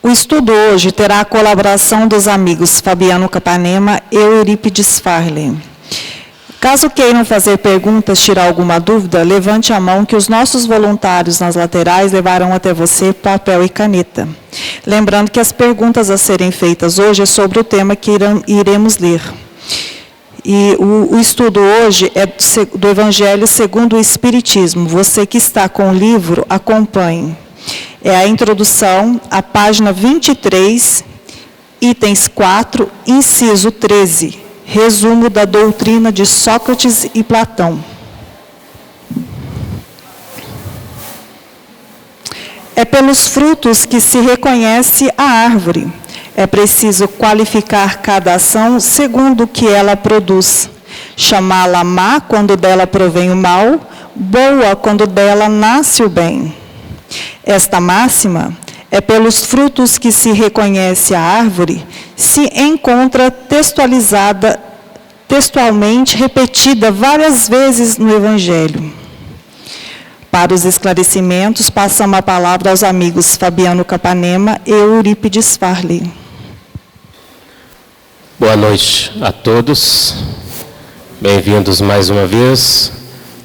O estudo hoje terá a colaboração dos amigos Fabiano Capanema e Eurípides Farley. Caso queiram fazer perguntas, tirar alguma dúvida, levante a mão que os nossos voluntários nas laterais levarão até você papel e caneta. Lembrando que as perguntas a serem feitas hoje é sobre o tema que iremos ler. E o estudo hoje é do Evangelho segundo o Espiritismo. Você que está com o livro, acompanhe. É a introdução, a página 23, itens 4, inciso 13. Resumo da doutrina de Sócrates e Platão. É pelos frutos que se reconhece a árvore. É preciso qualificar cada ação segundo o que ela produz. Chamá-la má quando dela provém o mal, boa quando dela nasce o bem. Esta máxima é pelos frutos que se reconhece a árvore, se encontra textualmente repetida várias vezes no Evangelho. Para os esclarecimentos, passamos a palavra aos amigos Fabiano Capanema e Eurípides Farley. Boa noite a todos. Bem-vindos mais uma vez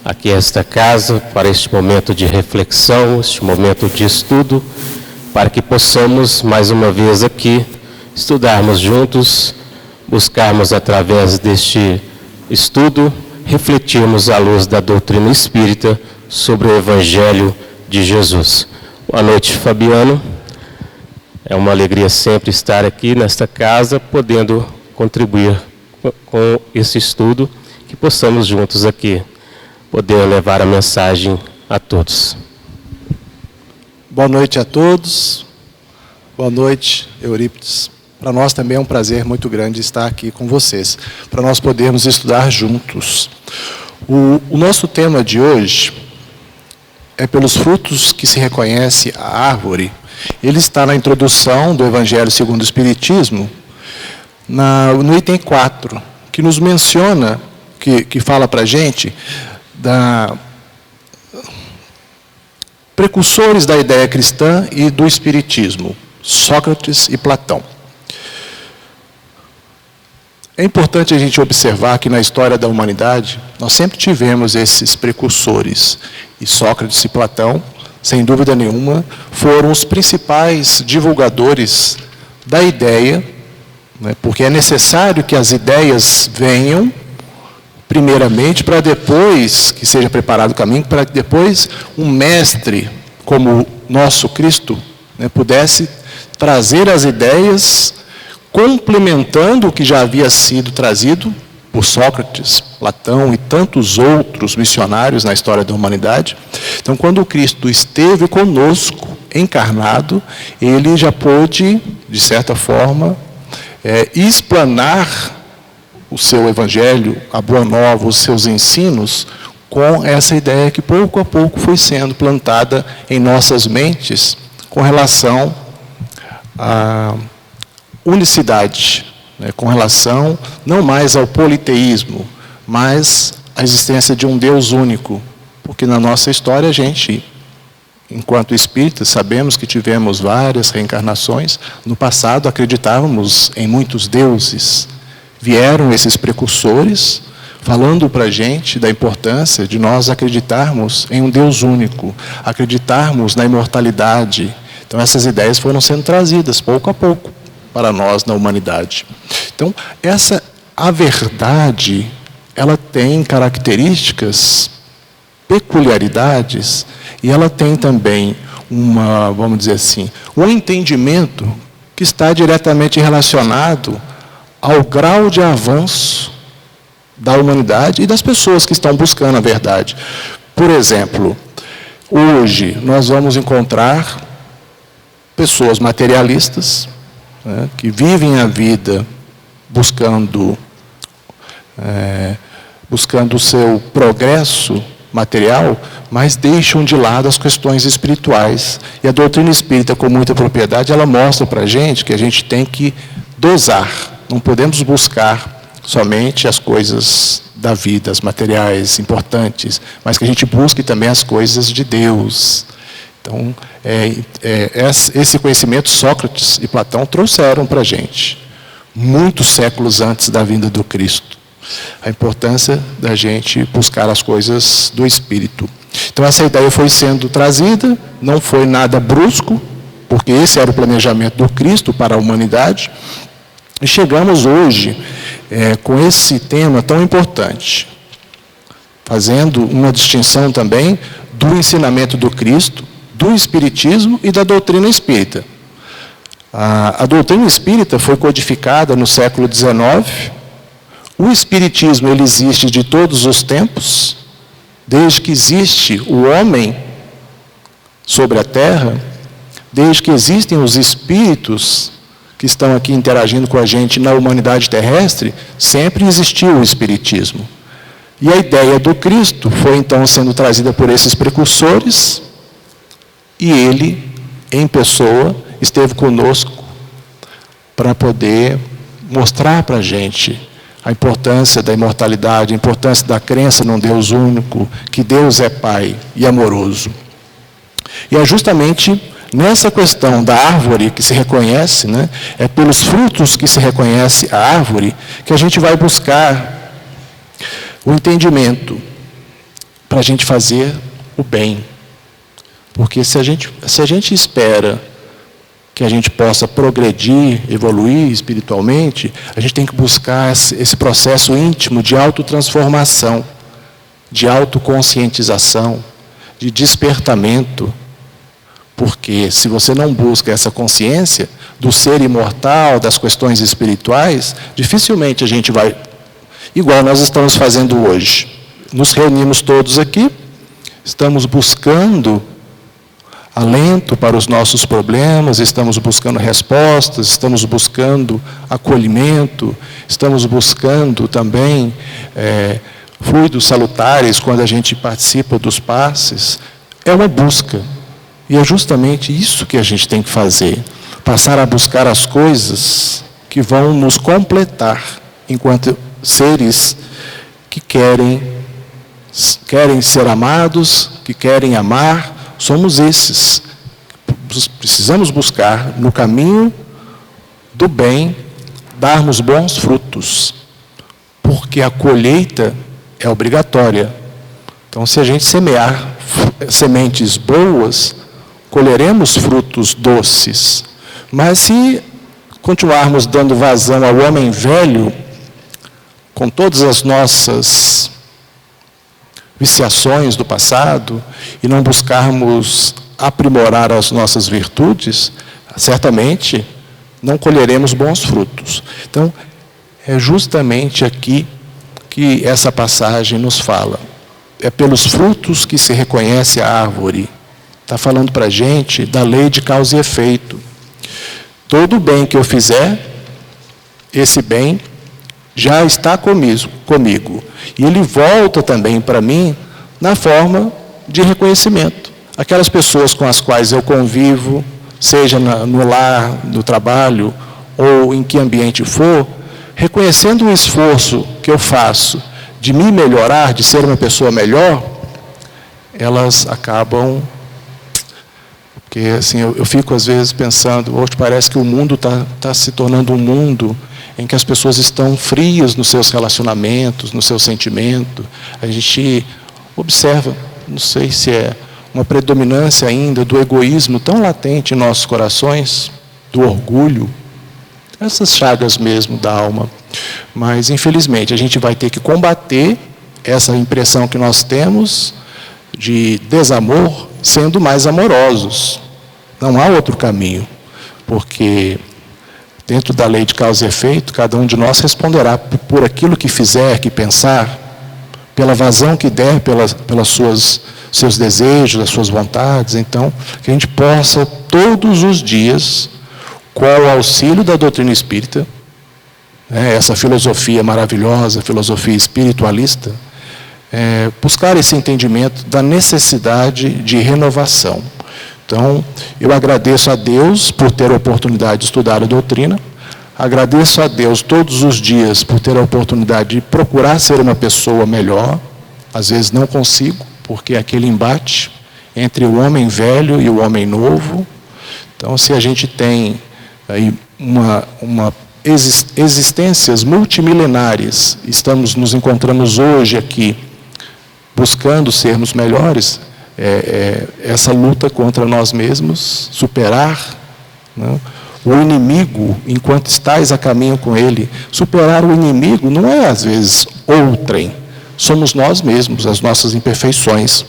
aqui a esta casa, para este momento de reflexão, este momento de estudo, para que possamos, mais uma vez aqui, estudarmos juntos, buscarmos através deste estudo, refletirmos à luz da doutrina espírita sobre o Evangelho de Jesus. Boa noite, Fabiano. É uma alegria sempre estar aqui nesta casa, podendo contribuir com esse estudo, que possamos juntos aqui poder levar a mensagem a todos. Boa noite a todos. Boa noite, Eurípides. Para nós também é um prazer muito grande estar aqui com vocês, para nós podermos estudar juntos. O nosso tema de hoje é pelos frutos que se reconhece a árvore. Ele está na introdução do Evangelho segundo o Espiritismo, no item 4, que nos menciona, que fala para a gente precursores da ideia cristã e do Espiritismo, Sócrates e Platão. É importante a gente observar que na história da humanidade, nós sempre tivemos esses precursores. E Sócrates e Platão, sem dúvida nenhuma, foram os principais divulgadores da ideia, né, porque é necessário que as ideias venham, primeiramente, para depois que seja preparado o caminho, para que depois um mestre, como nosso Cristo, né, pudesse trazer as ideias, complementando o que já havia sido trazido por Sócrates, Platão e tantos outros missionários na história da humanidade. Então, quando o Cristo esteve conosco, encarnado, ele já pôde, de certa forma, explanar o seu Evangelho, a Boa Nova, os seus ensinos, com essa ideia que pouco a pouco foi sendo plantada em nossas mentes com relação à unicidade, né, com relação não mais ao politeísmo, mas à existência de um Deus único. Porque na nossa história a gente, enquanto espíritas, sabemos que tivemos várias reencarnações. No passado acreditávamos em muitos deuses. Vieram esses precursores falando para a gente da importância de nós acreditarmos em um Deus único, acreditarmos na imortalidade. Então essas ideias foram sendo trazidas pouco a pouco para nós na humanidade. Então a verdade, ela tem características, peculiaridades, e ela tem também vamos dizer assim, um entendimento que está diretamente relacionado ao grau de avanço da humanidade e das pessoas que estão buscando a verdade. Por exemplo, hoje nós vamos encontrar pessoas materialistas, né, que vivem a vida buscando o seu progresso material, mas deixam de lado as questões espirituais. E a doutrina espírita, com muita propriedade, ela mostra para a gente que a gente tem que dosar. Não podemos buscar somente as coisas da vida, as materiais importantes, mas que a gente busque também as coisas de Deus. Então, esse conhecimento Sócrates e Platão trouxeram para a gente, muitos séculos antes da vinda do Cristo. A importância da gente buscar as coisas do Espírito. Então, essa ideia foi sendo trazida, não foi nada brusco, porque esse era o planejamento do Cristo para a humanidade. E chegamos hoje com esse tema tão importante, fazendo uma distinção também do ensinamento do Cristo, do Espiritismo e da doutrina espírita. A doutrina espírita foi codificada no século XIX. O Espiritismo ele existe de todos os tempos, desde que existe o homem sobre a Terra, desde que existem os espíritos que estão aqui interagindo com a gente na humanidade terrestre, sempre existiu o Espiritismo. E a ideia do Cristo foi então sendo trazida por esses precursores, e ele, em pessoa, esteve conosco para poder mostrar para a gente a importância da imortalidade, a importância da crença num Deus único, que Deus é Pai e amoroso. E é justamente nessa questão da árvore que se reconhece, né, é pelos frutos que se reconhece a árvore, que a gente vai buscar o entendimento para a gente fazer o bem. Porque se a gente espera que a gente possa progredir, evoluir espiritualmente, a gente tem que buscar esse processo íntimo de autotransformação, de autoconscientização, de despertamento. Porque se você não busca essa consciência do ser imortal, das questões espirituais, dificilmente a gente vai, igual nós estamos fazendo hoje. Nos reunimos todos aqui, estamos buscando alento para os nossos problemas, estamos buscando respostas, estamos buscando acolhimento, estamos buscando também fluidos salutares quando a gente participa dos passes. É uma busca. E é justamente isso que a gente tem que fazer. Passar a buscar as coisas que vão nos completar enquanto seres que querem ser amados, que querem amar. Somos esses. Precisamos buscar no caminho do bem, darmos bons frutos, porque a colheita é obrigatória. Então, se a gente semear sementes boas, colheremos frutos doces. Mas se continuarmos dando vazão ao homem velho, com todas as nossas viciações do passado, e não buscarmos aprimorar as nossas virtudes, certamente não colheremos bons frutos. Então, é justamente aqui que essa passagem nos fala. É pelos frutos que se reconhece a árvore. Está falando para a gente da lei de causa e efeito. Todo bem que eu fizer, esse bem já está comigo. E ele volta também para mim na forma de reconhecimento. Aquelas pessoas com as quais eu convivo, seja no lar, no trabalho, ou em que ambiente for, reconhecendo o esforço que eu faço de me melhorar, de ser uma pessoa melhor, elas acabam... Porque assim, eu fico às vezes pensando, hoje parece que o mundo está se tornando um mundo em que as pessoas estão frias nos seus relacionamentos, no seu sentimento. A gente observa, não sei se é uma predominância ainda do egoísmo tão latente em nossos corações, do orgulho, essas chagas mesmo da alma. Mas, infelizmente, a gente vai ter que combater essa impressão que nós temos de desamor, sendo mais amorosos. Não há outro caminho, porque dentro da lei de causa e efeito, cada um de nós responderá por aquilo que fizer, que pensar, pela vazão que der, pelas seus desejos, as suas vontades. Então, que a gente possa todos os dias, com o auxílio da doutrina espírita, essa filosofia maravilhosa, filosofia espiritualista, buscar esse entendimento da necessidade de renovação. Então, eu agradeço a Deus por ter a oportunidade de estudar a doutrina, agradeço a Deus todos os dias por ter a oportunidade de procurar ser uma pessoa melhor. Às vezes não consigo, porque é aquele embate entre o homem velho e o homem novo. Então, se a gente tem aí existências multimilenares, nos encontramos hoje aqui buscando sermos melhores, essa luta contra nós mesmos, superar, né, o inimigo, enquanto estais a caminho com ele. Superar o inimigo não é, às vezes, outrem. Somos nós mesmos, as nossas imperfeições.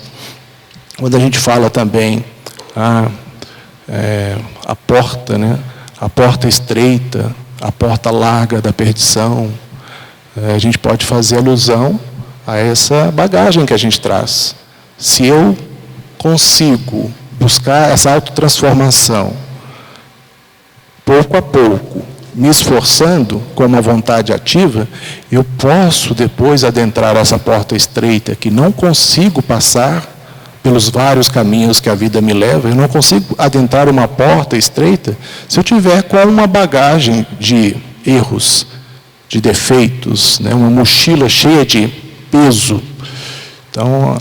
Quando a gente fala também a porta, né, a porta estreita, a porta larga da perdição, a gente pode fazer alusão a essa bagagem que a gente traz. Se eu consigo buscar essa autotransformação, pouco a pouco, me esforçando com uma vontade ativa, eu posso depois adentrar essa porta estreita que não consigo passar pelos vários caminhos que a vida me leva. Eu não consigo adentrar uma porta estreita se eu tiver com uma bagagem de erros, de defeitos, né, uma mochila cheia de peso. Então,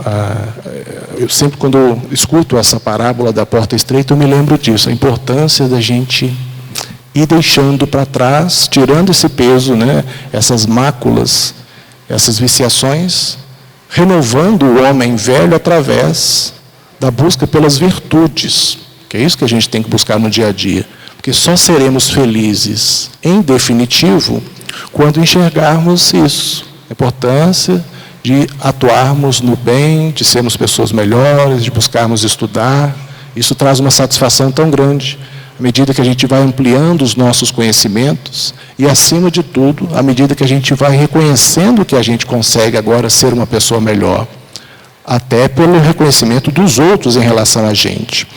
eu sempre, quando eu escuto essa parábola da porta estreita, eu me lembro disso, a importância da gente ir deixando para trás, tirando esse peso, né, essas máculas, essas viciações, renovando o homem velho através da busca pelas virtudes, que é isso que a gente tem que buscar no dia a dia, porque só seremos felizes, em definitivo, quando enxergarmos isso, a importância de atuarmos no bem, de sermos pessoas melhores, de buscarmos estudar. Isso traz uma satisfação tão grande, à medida que a gente vai ampliando os nossos conhecimentos e, acima de tudo, à medida que a gente vai reconhecendo que a gente consegue agora ser uma pessoa melhor, até pelo reconhecimento dos outros em relação a gente.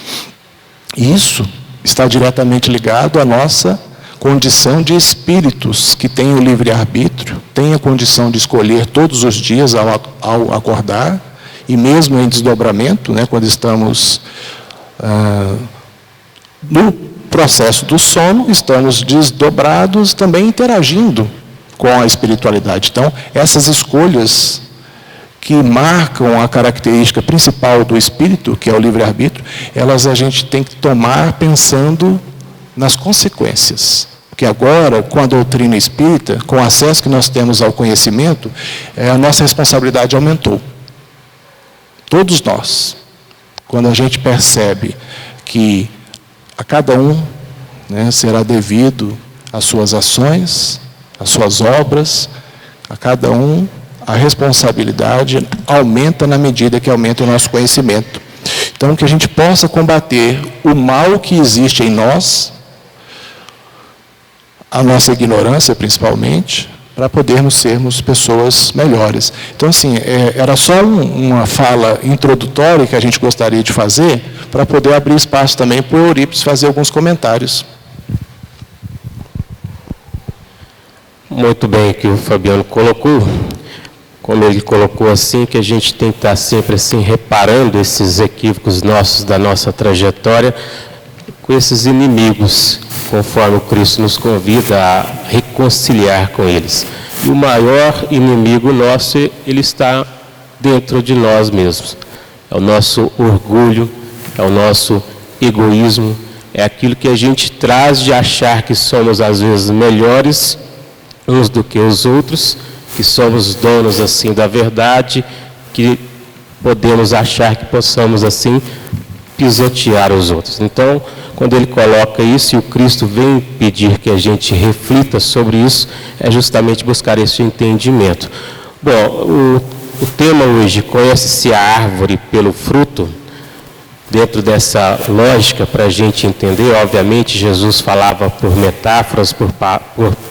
Isso está diretamente ligado à nossa condição de espíritos que têm o livre-arbítrio, têm a condição de escolher todos os dias ao acordar, e mesmo em desdobramento, né, quando estamos no processo do sono, estamos desdobrados, também interagindo com a espiritualidade. Então, essas escolhas que marcam a característica principal do espírito, que é o livre-arbítrio, elas a gente tem que tomar pensando nas consequências. Porque agora, com a doutrina espírita, com o acesso que nós temos ao conhecimento, a nossa responsabilidade aumentou. Todos nós. Quando a gente percebe que a cada um, né, será devido às suas ações, às suas obras, a cada um a responsabilidade aumenta na medida que aumenta o nosso conhecimento. Então, que a gente possa combater o mal que existe em nós, a nossa ignorância principalmente, para podermos sermos pessoas melhores. Então, assim, era só uma fala introdutória que a gente gostaria de fazer, para poder abrir espaço também para o Eurípides fazer alguns comentários. Muito bem que o Fabiano colocou. Como ele colocou assim, que a gente tem que estar sempre assim, reparando esses equívocos nossos, da nossa trajetória, com esses inimigos, conforme o Cristo nos convida a reconciliar com eles. E o maior inimigo nosso, ele está dentro de nós mesmos. É o nosso orgulho, é o nosso egoísmo, é aquilo que a gente traz de achar que somos às vezes melhores uns do que os outros, que somos donos assim da verdade, que podemos achar que possamos assim pisotear os outros. Então, quando ele coloca isso e o Cristo vem pedir que a gente reflita sobre isso, é justamente buscar esse entendimento. Bom, o tema hoje, conhece-se a árvore pelo fruto. Dentro dessa lógica, para a gente entender, obviamente, Jesus falava por metáforas, por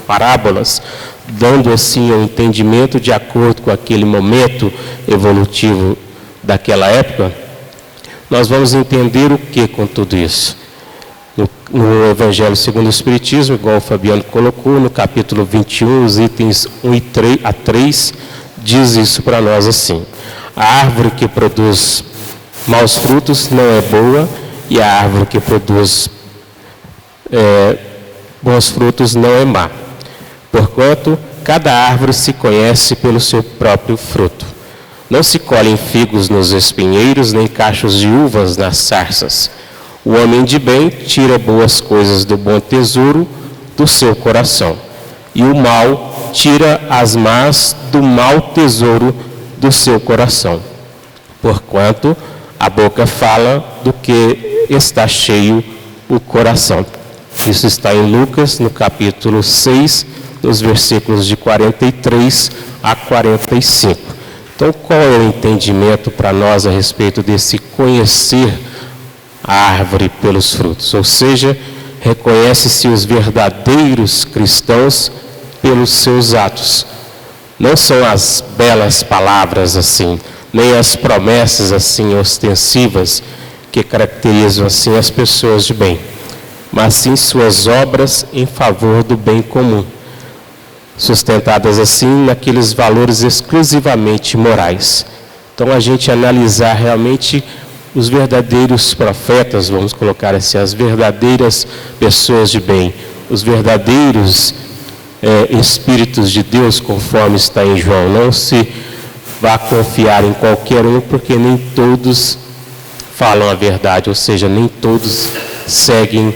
parábolas, dando assim um entendimento de acordo com aquele momento evolutivo daquela época. Nós vamos entender o que com tudo isso? No Evangelho segundo o Espiritismo, igual o Fabiano colocou, no capítulo 21, os itens 1 a 3, diz isso para nós assim: a árvore que produz maus frutos não é boa, e a árvore que produz bons frutos não é má. Porquanto, cada árvore se conhece pelo seu próprio fruto. Não se colhem figos nos espinheiros, nem cachos de uvas nas sarças. O homem de bem tira boas coisas do bom tesouro do seu coração, e o mal tira as más do mau tesouro do seu coração. Porquanto a boca fala do que está cheio o coração. Isso está em Lucas, no capítulo 6, nos versículos de 43 a 45. Então, qual é o entendimento para nós a respeito desse conhecer a árvore pelos frutos? Ou seja, reconhece-se os verdadeiros cristãos pelos seus atos. Não são as belas palavras assim, nem as promessas assim ostensivas que caracterizam assim as pessoas de bem, mas sim suas obras em favor do bem comum, sustentadas assim naqueles valores exclusivamente morais. Então, a gente analisar realmente os verdadeiros profetas, vamos colocar assim, as verdadeiras pessoas de bem, os verdadeiros Espíritos de Deus, conforme está em João. Não se vá confiar em qualquer um, porque nem todos falam a verdade, ou seja, nem todos seguem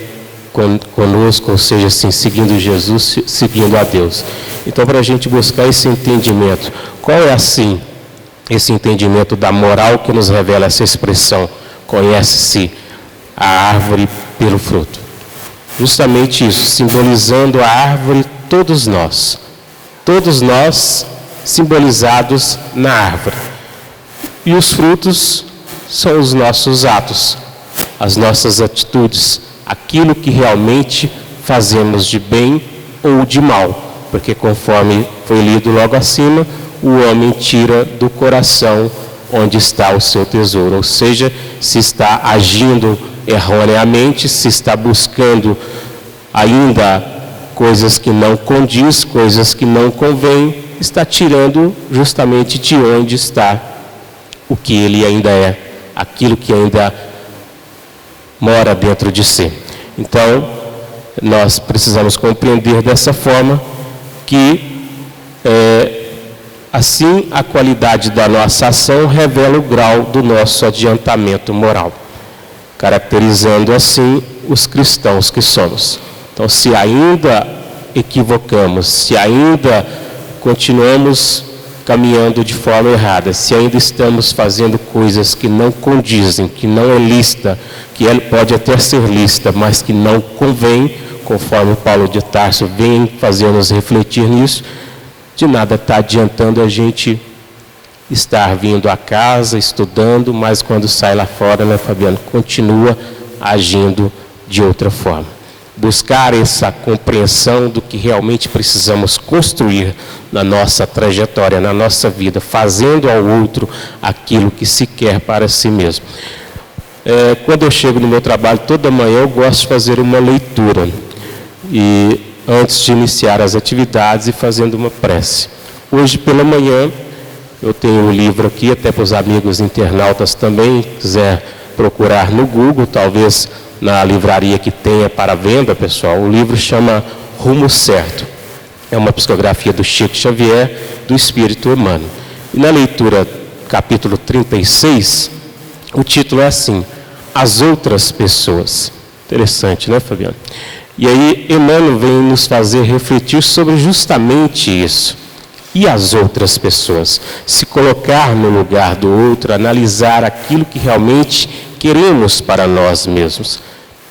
conosco, ou seja, assim, seguindo Jesus, seguindo a Deus. Então, para a gente buscar esse entendimento, qual é assim esse entendimento da moral que nos revela essa expressão, conhece-se a árvore pelo fruto? Justamente isso, simbolizando a árvore, todos nós simbolizados na árvore. E os frutos são os nossos atos, as nossas atitudes, aquilo que realmente fazemos de bem ou de mal, porque conforme foi lido logo acima, o homem tira do coração onde está o seu tesouro, ou seja, se está agindo erroneamente, se está buscando ainda coisas que não condiz, coisas que não convém, está tirando justamente de onde está o que ele ainda é, aquilo que ainda mora dentro de si. Então, nós precisamos compreender dessa forma que, assim, a qualidade da nossa ação revela o grau do nosso adiantamento moral, caracterizando assim os cristãos que somos. Então, se ainda equivocamos, se ainda continuamos caminhando de forma errada, se ainda estamos fazendo coisas que não condizem, que não é lícita, que pode até ser lícita, mas que não convém, conforme Paulo de Tarso vem fazer-nos refletir nisso, de nada está adiantando a gente estar vindo a casa, estudando, mas quando sai lá fora, né, Fabiano, continua agindo de outra forma. Buscar essa compreensão do que realmente precisamos construir na nossa trajetória, na nossa vida, fazendo ao outro aquilo que se quer para si mesmo. Quando eu chego no meu trabalho, toda manhã eu gosto de fazer uma leitura, e antes de iniciar as atividades e fazendo uma prece. Hoje pela manhã, eu tenho um livro aqui, até para os amigos internautas também, quiser procurar no Google, talvez na livraria que tenha para venda, pessoal. O livro chama Rumo Certo. É uma psicografia do Chico Xavier, do Espírito Emmanuel. E na leitura, capítulo 36, o título é assim: As Outras Pessoas. Interessante, né, Fabiano? E aí, Emmanuel vem nos fazer refletir sobre justamente isso. E as outras pessoas? Se colocar no lugar do outro, analisar aquilo que realmente queremos para nós mesmos,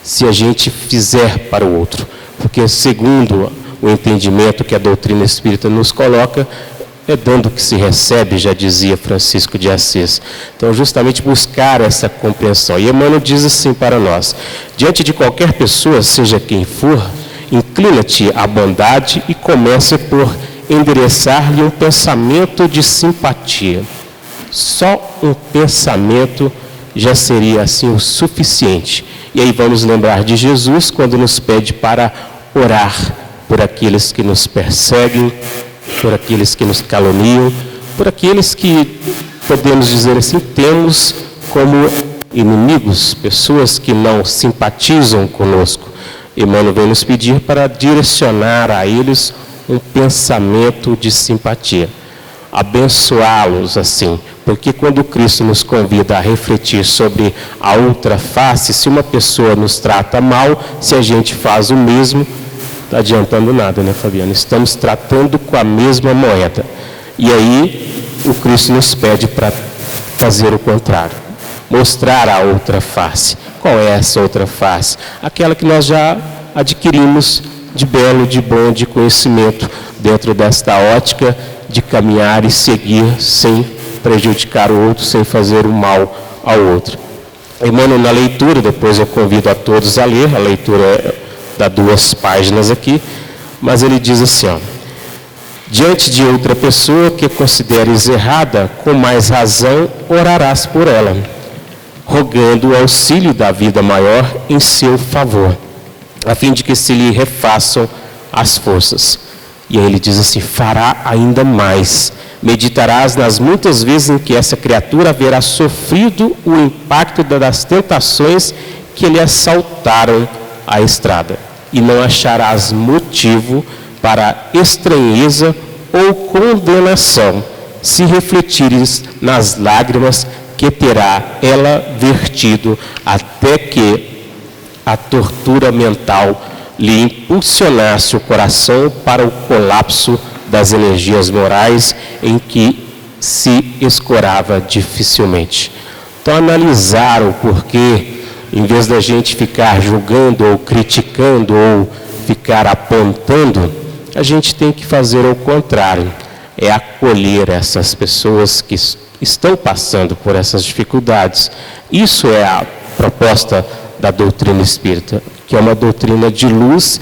se a gente fizer para o outro. Porque, segundo o entendimento que a doutrina espírita nos coloca, é dando que se recebe, já dizia Francisco de Assis. Então, justamente buscar essa compreensão. E Emmanuel diz assim para nós: diante de qualquer pessoa, seja quem for, inclina-te à bondade e comece por endereçar-lhe um pensamento de simpatia. Só um pensamento já seria assim o suficiente. E aí vamos lembrar de Jesus quando nos pede para orar por aqueles que nos perseguem, por aqueles que nos caluniam, por aqueles que, podemos dizer assim, temos como inimigos, pessoas que não simpatizam conosco. Emmanuel vem nos pedir para direcionar a eles um pensamento de simpatia. abençoá-los assim. Porque quando Cristo nos convida a refletir sobre a outra face, se uma pessoa nos trata mal, se a gente faz o mesmo, não está adiantando nada, né, Fabiana? Estamos tratando com a mesma moeda. E aí, o Cristo nos pede para fazer o contrário. Mostrar a outra face. Qual é essa outra face? Aquela que nós já adquirimos de belo, de bom, de conhecimento, dentro desta ótica de caminhar e seguir sem prejudicar o outro, sem fazer o mal ao outro. Emmanuel, na leitura, depois eu convido a todos a ler, a leitura dá 2 páginas aqui, mas ele diz assim, ó: diante de outra pessoa que consideres errada, com mais razão orarás por ela, rogando o auxílio da vida maior em seu favor, a fim de que se lhe refaçam as forças. E aí ele diz assim: fará ainda mais, meditarás nas muitas vezes em que essa criatura haverá sofrido o impacto das tentações que lhe assaltaram a estrada, e não acharás motivo para estranheza ou condenação, se refletires nas lágrimas que terá ela vertido, até que a tortura mental lhe impulsionasse o coração para o colapso das energias morais em que se escorava dificilmente. Então, analisar o porquê, em vez da gente ficar julgando ou criticando ou ficar apontando, a gente tem que fazer o contrário, é acolher essas pessoas que estão passando por essas dificuldades. Isso é a proposta da doutrina espírita, que é uma doutrina de luz,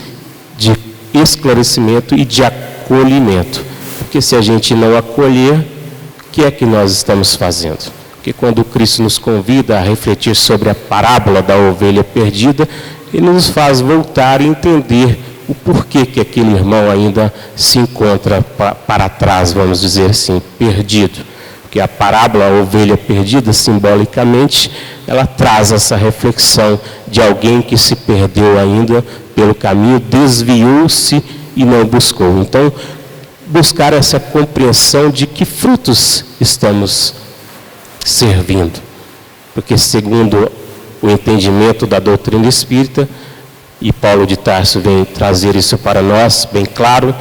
de esclarecimento e de acolhimento. Porque se a gente não acolher, o que é que nós estamos fazendo? Porque quando Cristo nos convida a refletir sobre a parábola da ovelha perdida, Ele nos faz voltar e entender o porquê que aquele irmão ainda se encontra para trás, vamos dizer assim, perdido. Porque a parábola a ovelha perdida, simbolicamente, ela traz essa reflexão de alguém que se perdeu ainda pelo caminho, desviou-se e não buscou. Então, buscar essa compreensão de que frutos estamos servindo. Porque, segundo o entendimento da doutrina espírita, e Paulo de Tarso vem trazer isso para nós, bem claro,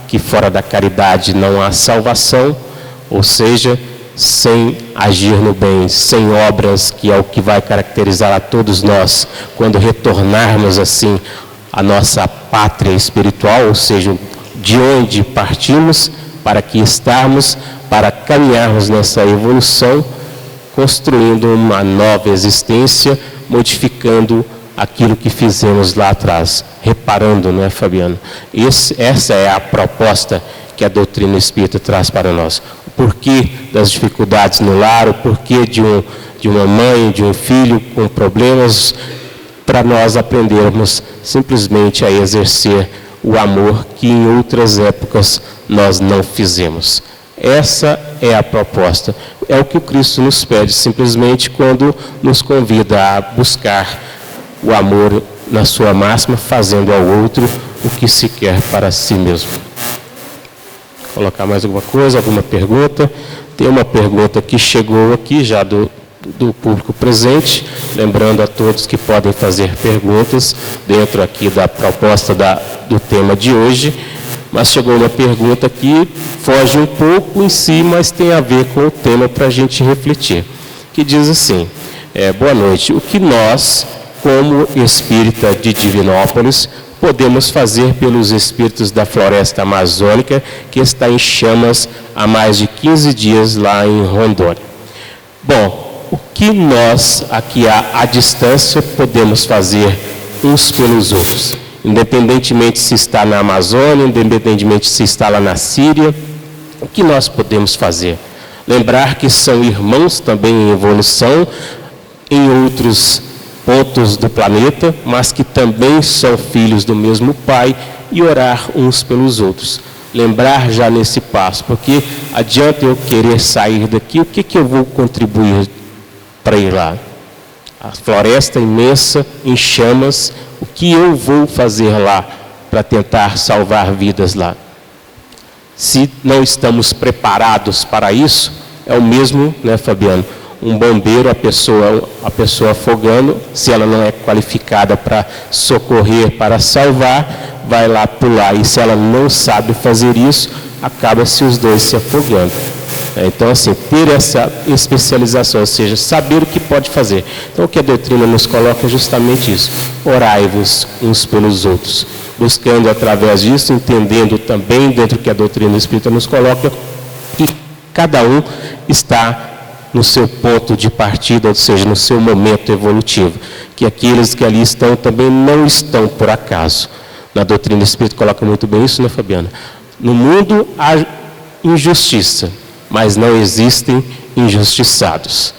que fora da caridade não há salvação, ou seja, sem agir no bem, sem obras, que é o que vai caracterizar a todos nós, quando retornarmos assim à nossa pátria espiritual, ou seja, de onde partimos, para que estarmos, para caminharmos nessa evolução, construindo uma nova existência, modificando aquilo que fizemos lá atrás, reparando, não é, Fabiano? Essa é a proposta que a doutrina espírita traz para nós. O porquê das dificuldades no lar, o porquê de uma mãe, de um filho com problemas, para nós aprendermos simplesmente a exercer o amor que em outras épocas nós não fizemos. Essa é a proposta. É o que o Cristo nos pede, simplesmente quando nos convida a buscar o amor na sua máxima, fazendo ao outro o que se quer para si mesmo. Colocar mais alguma coisa, alguma pergunta? Tem uma pergunta que chegou aqui já do público presente, lembrando a todos que podem fazer perguntas dentro aqui da proposta do tema de hoje, mas chegou uma pergunta que foge um pouco em si, mas tem a ver com o tema para a gente refletir, que diz assim: boa noite, o que nós, como espírita de Divinópolis, podemos fazer pelos espíritos da floresta amazônica, que está em chamas há mais de 15 dias lá em Rondônia? Bom, o que nós, aqui à distância, podemos fazer uns pelos outros? Independentemente se está na Amazônia, independentemente se está lá na Síria, o que nós podemos fazer? Lembrar que são irmãos também em evolução, em outros pontos do planeta, mas que também são filhos do mesmo Pai, e orar uns pelos outros. Lembrar já nesse passo, porque adianta eu querer sair daqui, o que eu vou contribuir para ir lá? A floresta imensa, em chamas, o que eu vou fazer lá para tentar salvar vidas lá? Se não estamos preparados para isso, é o mesmo, né, Fabiano? Um bombeiro, a pessoa afogando, se ela não é qualificada para socorrer, para salvar, vai lá pular. E se ela não sabe fazer isso, acaba-se os dois se afogando. Então, assim, ter essa especialização, ou seja, saber o que pode fazer. Então, o que a doutrina nos coloca é justamente isso. Orai-vos uns pelos outros. Buscando através disso, entendendo também, dentro do que a doutrina espírita nos coloca, que cada um está no seu ponto de partida, ou seja, no seu momento evolutivo. Que aqueles que ali estão também não estão por acaso. Na doutrina espírita coloca muito bem isso, né, Fabiana? No mundo há injustiça, mas não existem injustiçados.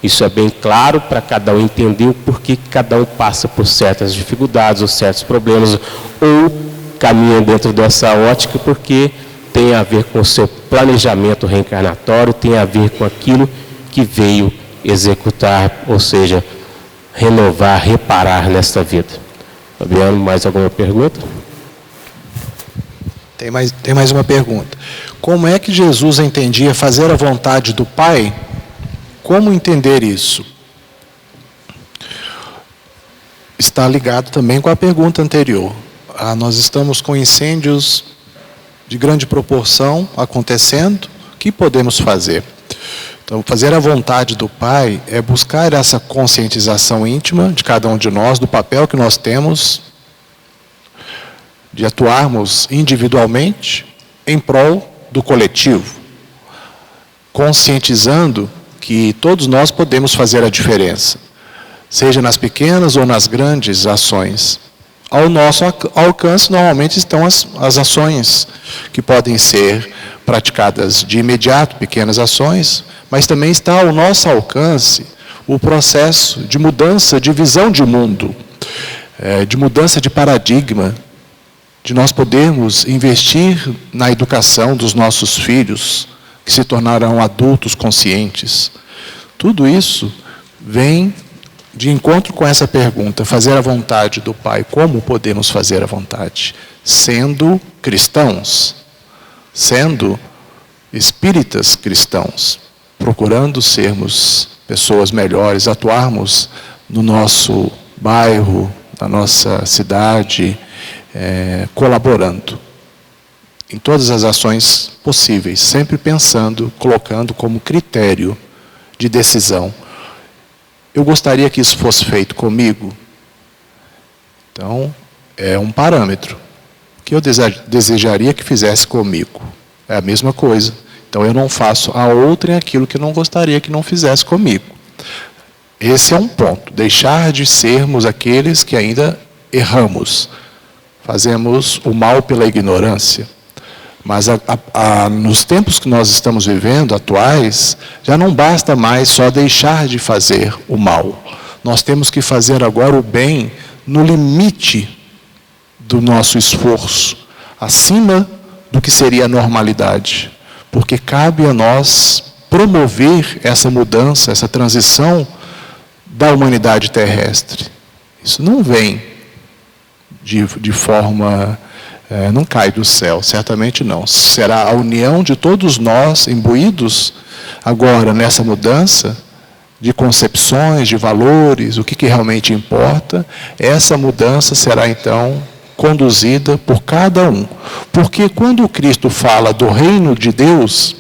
Isso é bem claro para cada um entender o porquê cada um passa por certas dificuldades ou certos problemas, ou caminha dentro dessa ótica porque tem a ver com o seu planejamento reencarnatório, tem a ver com aquilo que veio executar, ou seja, renovar, reparar nesta vida. Fabiano, mais alguma pergunta? Tem mais uma pergunta. Como é que Jesus entendia fazer a vontade do Pai? Como entender isso? Está ligado também com a pergunta anterior. Nós estamos com incêndios de grande proporção acontecendo. O que podemos fazer? Então, fazer a vontade do Pai é buscar essa conscientização íntima de cada um de nós, do papel que nós temos de atuarmos individualmente em prol do coletivo, conscientizando que todos nós podemos fazer a diferença, seja nas pequenas ou nas grandes ações. Ao nosso alcance, normalmente, estão as ações que podem ser praticadas de imediato, pequenas ações, mas também está ao nosso alcance o processo de mudança de visão de mundo, de mudança de paradigma, de nós podermos investir na educação dos nossos filhos, que se tornarão adultos conscientes. Tudo isso vem de encontro com essa pergunta, fazer a vontade do Pai. Como podemos fazer a vontade? Sendo cristãos, sendo espíritas cristãos, procurando sermos pessoas melhores, atuarmos no nosso bairro, na nossa cidade, colaborando em todas as ações possíveis, sempre pensando, colocando como critério de decisão. Eu gostaria que isso fosse feito comigo. Então, é um parâmetro que eu desejaria que fizesse comigo. É a mesma coisa. Então, eu não faço a outrem aquilo que eu não gostaria que não fizesse comigo. Esse é um ponto. Deixar de sermos aqueles que ainda erramos. Fazemos o mal pela ignorância. Mas nos tempos que nós estamos vivendo, atuais, já não basta mais só deixar de fazer o mal. Nós temos que fazer agora o bem no limite do nosso esforço, acima do que seria a normalidade. Porque cabe a nós promover essa mudança, essa transição da humanidade terrestre. Isso não vem de forma... não cai do céu, certamente não. Será a união de todos nós, imbuídos agora nessa mudança de concepções, de valores, o que realmente importa. Essa mudança será então conduzida por cada um. Porque quando o Cristo fala do reino de Deus,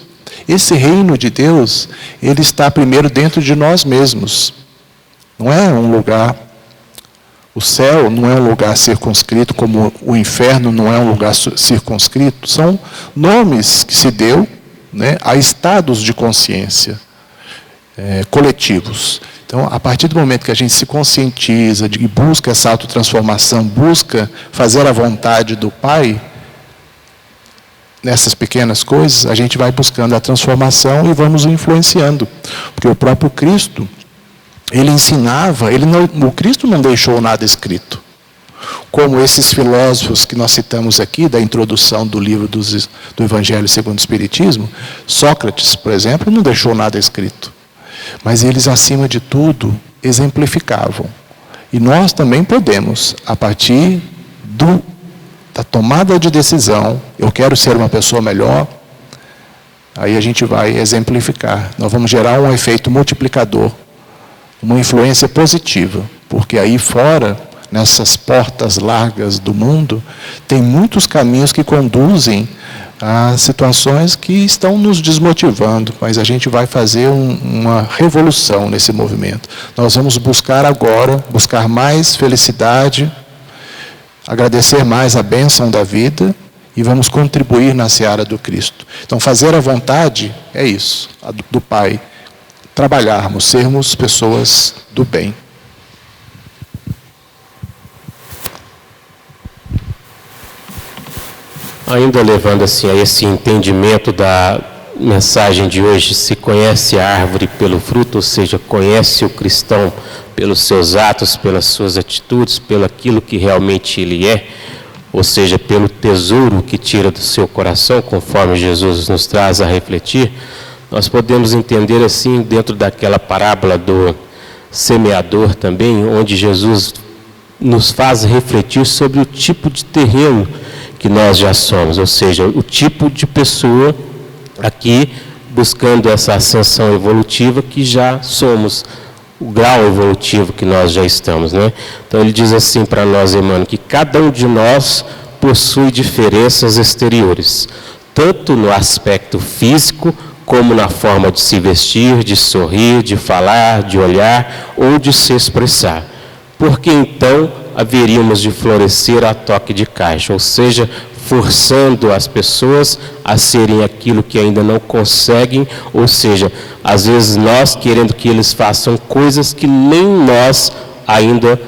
esse reino de Deus, ele está primeiro dentro de nós mesmos. Não é um lugar... O céu não é um lugar circunscrito, como o inferno não é um lugar circunscrito. São nomes que se deu, né, a estados de consciência coletivos. Então, a partir do momento que a gente se conscientiza, de busca essa autotransformação, busca fazer a vontade do Pai, nessas pequenas coisas, a gente vai buscando a transformação e vamos influenciando. Porque o próprio Cristo... ele ensinava, o Cristo não deixou nada escrito. Como esses filósofos que nós citamos aqui, da introdução do livro do Evangelho segundo o Espiritismo, Sócrates, por exemplo, não deixou nada escrito. Mas eles, acima de tudo, exemplificavam. E nós também podemos, a partir da tomada de decisão, eu quero ser uma pessoa melhor, aí a gente vai exemplificar. Nós vamos gerar um efeito multiplicador, uma influência positiva, porque aí fora, nessas portas largas do mundo, tem muitos caminhos que conduzem a situações que estão nos desmotivando, mas a gente vai fazer uma revolução nesse movimento. Nós vamos buscar agora, buscar mais felicidade, agradecer mais a bênção da vida e vamos contribuir na seara do Cristo. Então, fazer a vontade é isso, a do Pai. Trabalharmos, sermos pessoas do bem. Ainda levando assim a esse entendimento da mensagem de hoje, se conhece a árvore pelo fruto, ou seja, conhece o cristão pelos seus atos, pelas suas atitudes, pelo aquilo que realmente ele é, ou seja, pelo tesouro que tira do seu coração, conforme Jesus nos traz a refletir, nós podemos entender assim, dentro daquela parábola do semeador também, onde Jesus nos faz refletir sobre o tipo de terreno que nós já somos, ou seja, o tipo de pessoa aqui buscando essa ascensão evolutiva que já somos, o grau evolutivo que nós já estamos, né? Então ele diz assim para nós, Emmanuel, que cada um de nós possui diferenças exteriores, tanto no aspecto físico, como na forma de se vestir, de sorrir, de falar, de olhar ou de se expressar. Porque então haveríamos de florescer a toque de caixa, ou seja, forçando as pessoas a serem aquilo que ainda não conseguem, ou seja, às vezes nós querendo que eles façam coisas que nem nós ainda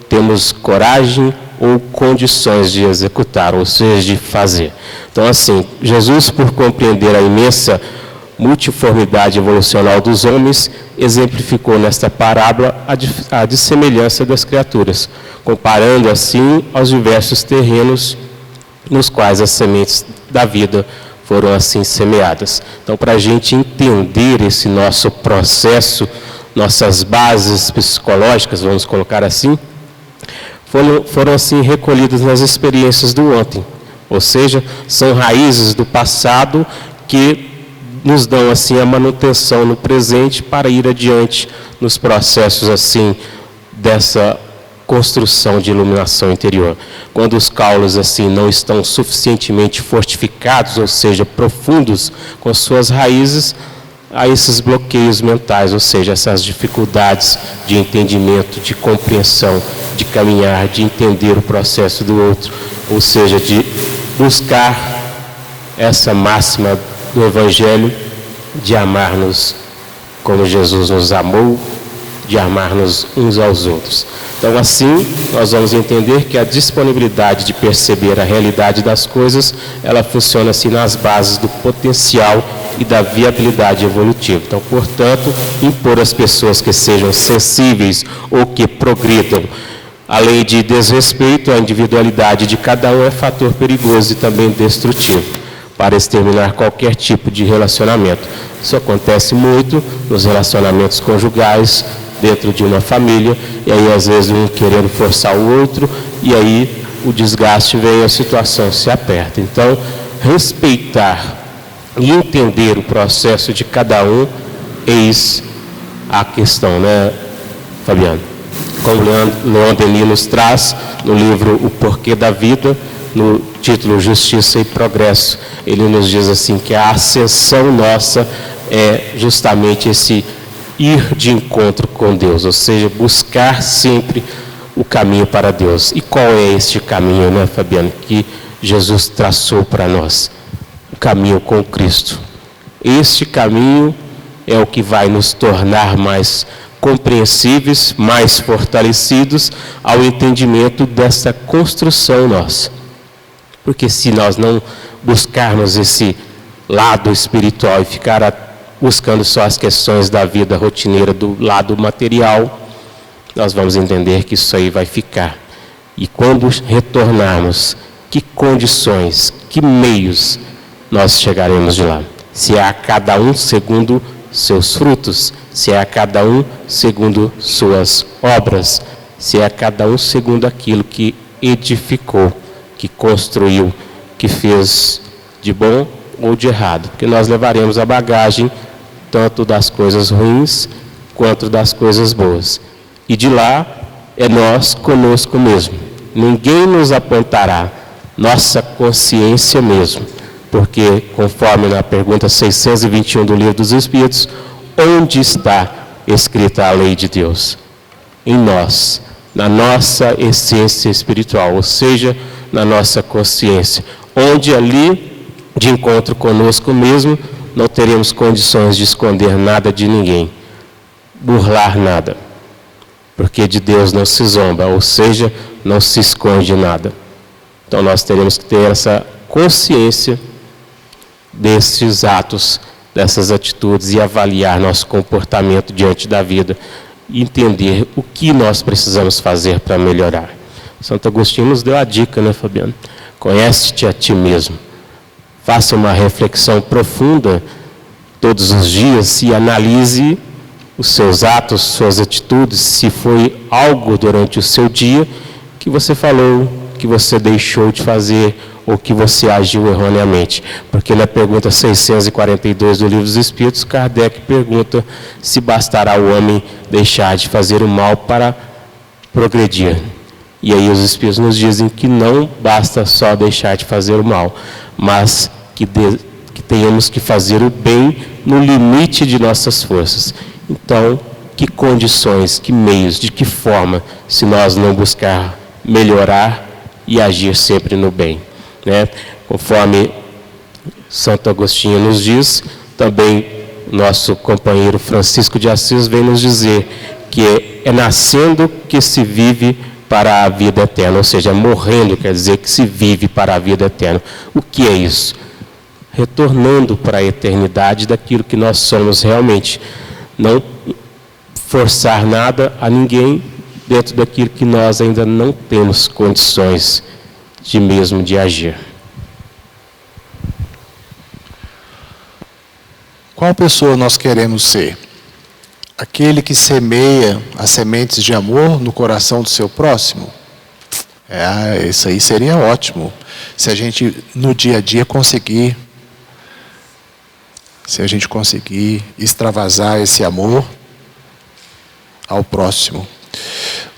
temos coragem ou condições de executar, ou seja, de fazer. Então assim, Jesus, por compreender a imensa multiformidade evolucional dos homens, exemplificou nesta parábola a dissemelhança das criaturas, comparando assim aos diversos terrenos nos quais as sementes da vida foram assim semeadas. Então, para a gente entender esse nosso processo, nossas bases psicológicas, vamos colocar assim, foram assim recolhidas nas experiências do ontem, ou seja, são raízes do passado que nos dão assim a manutenção no presente para ir adiante nos processos assim dessa construção de iluminação interior. Quando os caulos assim não estão suficientemente fortificados, ou seja, profundos com suas raízes, há esses bloqueios mentais, ou seja, essas dificuldades de entendimento, de compreensão, de caminhar, de entender o processo do outro, ou seja, de buscar essa máxima do Evangelho de amar-nos como Jesus nos amou, de amar-nos uns aos outros. Então, assim, nós vamos entender que a disponibilidade de perceber a realidade das coisas, ela funciona assim nas bases do potencial e da viabilidade evolutiva. Então, portanto, impor às pessoas que sejam sensíveis ou que progridam, além de desrespeito à individualidade de cada um, é fator perigoso e também destrutivo para exterminar qualquer tipo de relacionamento. Isso acontece muito nos relacionamentos conjugais, dentro de uma família, e aí às vezes um querendo forçar o outro, e aí o desgaste vem, a situação se aperta. Então, respeitar e entender o processo de cada um, eis a questão, né, Fabiano? Como Leon Denis nos traz no livro O Porquê da Vida, no título Justiça e Progresso, ele nos diz assim que a ascensão nossa é justamente esse ir de encontro com Deus, ou seja, buscar sempre o caminho para Deus. E qual é este caminho, né, Fabiano, que Jesus traçou para nós? O caminho com Cristo. Este caminho é o que vai nos tornar mais compreensíveis, mais fortalecidos ao entendimento dessa construção nossa. Porque se nós não buscarmos esse lado espiritual e ficar buscando só as questões da vida rotineira do lado material, nós vamos entender que isso aí vai ficar. E quando retornarmos, que condições, que meios nós chegaremos de lá? Se é a cada um segundo seus frutos, se é a cada um segundo suas obras, se é a cada um segundo aquilo que edificou que construiu, que fez de bom ou de errado. Porque nós levaremos a bagagem tanto das coisas ruins quanto das coisas boas. E de lá é nós conosco mesmo. Ninguém nos apontará, nossa consciência mesmo. Porque, conforme na pergunta 621 do Livro dos Espíritos, onde está escrita a lei de Deus? Em nós, na nossa essência espiritual, ou seja, na nossa consciência. Onde ali, de encontro conosco mesmo, não teremos condições de esconder nada de ninguém, burlar nada. Porque de Deus não se zomba, ou seja, não se esconde nada. Então nós teremos que ter essa consciência desses atos, dessas atitudes e avaliar nosso comportamento diante da vida e entender o que nós precisamos fazer para melhorar. Santo Agostinho nos deu a dica, né, Fabiano? Conhece-te a ti mesmo. Faça uma reflexão profunda todos os dias e analise os seus atos, suas atitudes, se foi algo durante o seu dia que você falou, que você deixou de fazer ou que você agiu erroneamente. Porque na pergunta 642 do Livro dos Espíritos, Kardec pergunta se bastará o homem deixar de fazer o mal para progredir. E aí os Espíritos nos dizem que não basta só deixar de fazer o mal, mas que tenhamos que fazer o bem no limite de nossas forças. Então, que condições, que meios, de que forma, se nós não buscar melhorar e agir sempre no bem, né? Conforme Santo Agostinho nos diz, também nosso companheiro Francisco de Assis vem nos dizer que é nascendo que se vive para a vida eterna, ou seja, morrendo quer dizer que se vive para a vida eterna. O que é isso? Retornando para a eternidade daquilo que nós somos realmente. Não forçar nada a ninguém dentro daquilo que nós ainda não temos condições de agir. Qual pessoa nós queremos ser? Aquele que semeia as sementes de amor no coração do seu próximo? Isso aí seria ótimo. Se a gente, no dia a dia, conseguir extravasar esse amor ao próximo.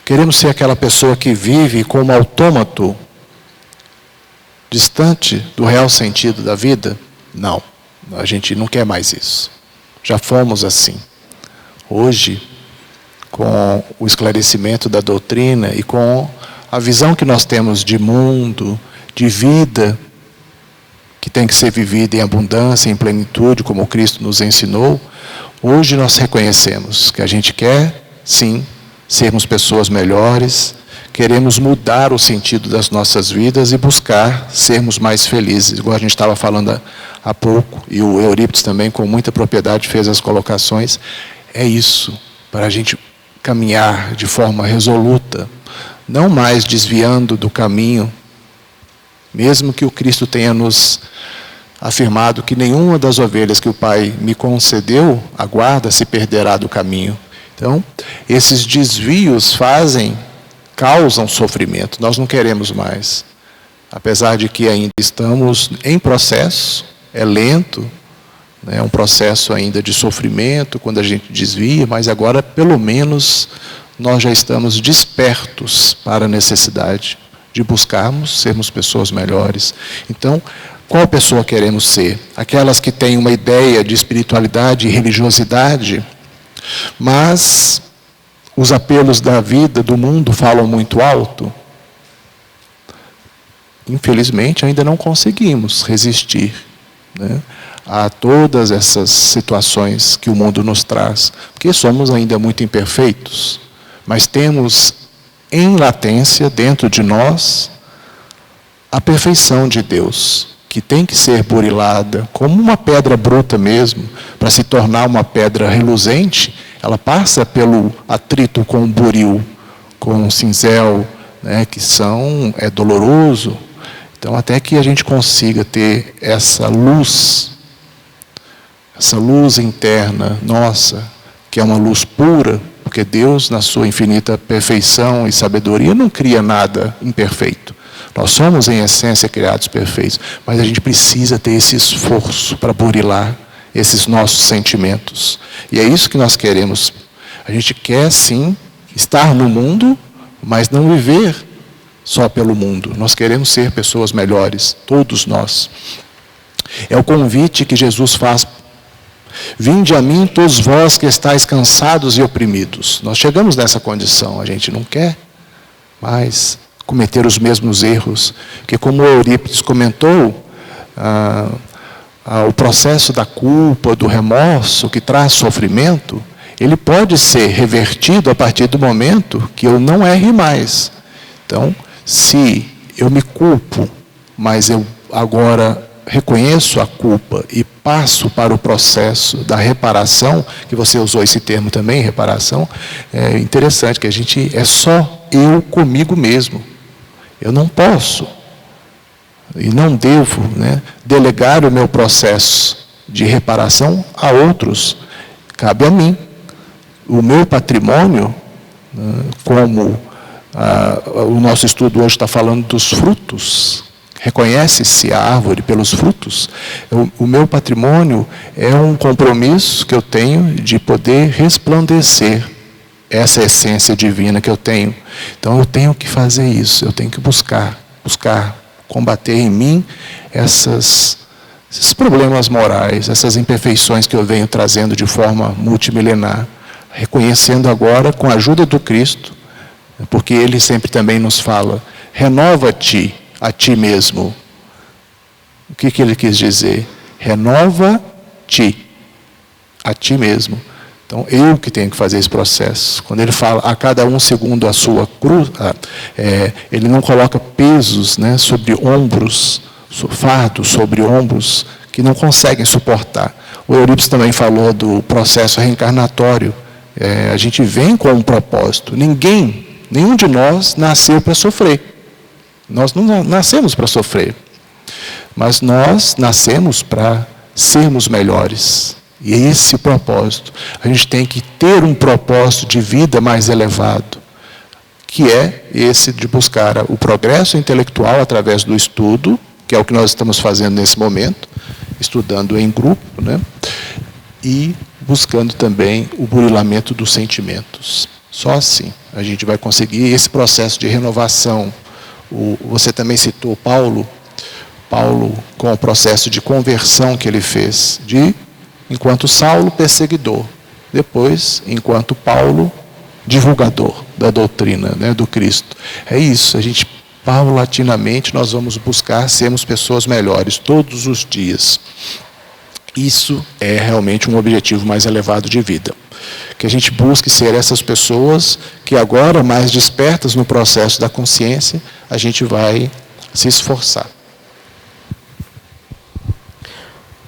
Queremos ser aquela pessoa que vive como autômato, distante do real sentido da vida? Não, a gente não quer mais isso. Já fomos assim. Hoje, com o esclarecimento da doutrina e com a visão que nós temos de mundo, de vida, que tem que ser vivida em abundância, em plenitude, como Cristo nos ensinou, hoje nós reconhecemos que a gente quer, sim, sermos pessoas melhores, queremos mudar o sentido das nossas vidas e buscar sermos mais felizes, igual a gente estava falando há pouco, e o Eurípides também, com muita propriedade, fez as colocações. É isso, para a gente caminhar de forma resoluta, não mais desviando do caminho, mesmo que o Cristo tenha nos afirmado que nenhuma das ovelhas que o Pai me concedeu, a guarda, se perderá do caminho. Então, esses desvios causam sofrimento, nós não queremos mais. Apesar de que ainda estamos em processo, é lento, né, é um processo ainda de sofrimento quando a gente desvia, mas agora, pelo menos, nós já estamos despertos para a necessidade de buscarmos sermos pessoas melhores. Então, qual pessoa queremos ser? Aquelas que têm uma ideia de espiritualidade e religiosidade, mas os apelos da vida, do mundo, falam muito alto? Infelizmente, ainda não conseguimos resistir, né, a todas essas situações que o mundo nos traz, porque somos ainda muito imperfeitos, mas temos em latência, dentro de nós, a perfeição de Deus, que tem que ser burilada, como uma pedra bruta mesmo, para se tornar uma pedra reluzente, ela passa pelo atrito com o buril, com o cinzel, né, que é doloroso. Então, até que a gente consiga ter essa luz interna nossa, que é uma luz pura, porque Deus, na sua infinita perfeição e sabedoria, não cria nada imperfeito. Nós somos, em essência, criados perfeitos, mas a gente precisa ter esse esforço para burilar esses nossos sentimentos. E é isso que nós queremos. A gente quer, sim, estar no mundo, mas não viver só pelo mundo. Nós queremos ser pessoas melhores, todos nós. É o convite que Jesus faz. Vinde a mim, todos vós que estáis cansados e oprimidos. Nós chegamos nessa condição, a gente não quer mais cometer os mesmos erros, que, como o Eurípides comentou, o processo da culpa, do remorso, que traz sofrimento, ele pode ser revertido a partir do momento que eu não erre mais. Então, se eu me culpo, mas eu agora reconheço a culpa e passo para o processo da reparação, que você usou esse termo também, reparação, é interessante que a gente é só eu comigo mesmo. Eu não posso e não devo, delegar o meu processo de reparação a outros. Cabe a mim. O meu patrimônio, como o nosso estudo hoje está falando dos frutos, reconhece-se a árvore pelos frutos. O meu patrimônio é um compromisso que eu tenho de poder resplandecer essa essência divina que eu tenho. Então eu tenho que fazer isso, eu tenho que buscar combater em mim esses problemas morais, essas imperfeições que eu venho trazendo de forma multimilenar, reconhecendo agora com a ajuda do Cristo, porque Ele sempre também nos fala, renova-te a ti mesmo. O que Ele quis dizer? Renova-te a ti mesmo. Então, eu que tenho que fazer esse processo. Quando ele fala a cada um segundo a sua cruz, ele não coloca pesos sobre ombros, fardos sobre ombros que não conseguem suportar. O Eurípides também falou do processo reencarnatório. A gente vem com um propósito. Nenhum de nós nasceu para sofrer. Nós não nascemos para sofrer. Mas nós nascemos para sermos melhores. E é esse o propósito. A gente tem que ter um propósito de vida mais elevado, que é esse de buscar o progresso intelectual através do estudo, que é o que nós estamos fazendo nesse momento, estudando em grupo, e buscando também o burilamento dos sentimentos. Só assim a gente vai conseguir esse processo de renovação. Você também citou Paulo com o processo de conversão que ele fez, enquanto Saulo, perseguidor. Depois, enquanto Paulo, divulgador da doutrina, do Cristo. É isso, paulatinamente, nós vamos buscar sermos pessoas melhores, todos os dias. Isso é realmente um objetivo mais elevado de vida. Que a gente busque ser essas pessoas que agora, mais despertas no processo da consciência, a gente vai se esforçar.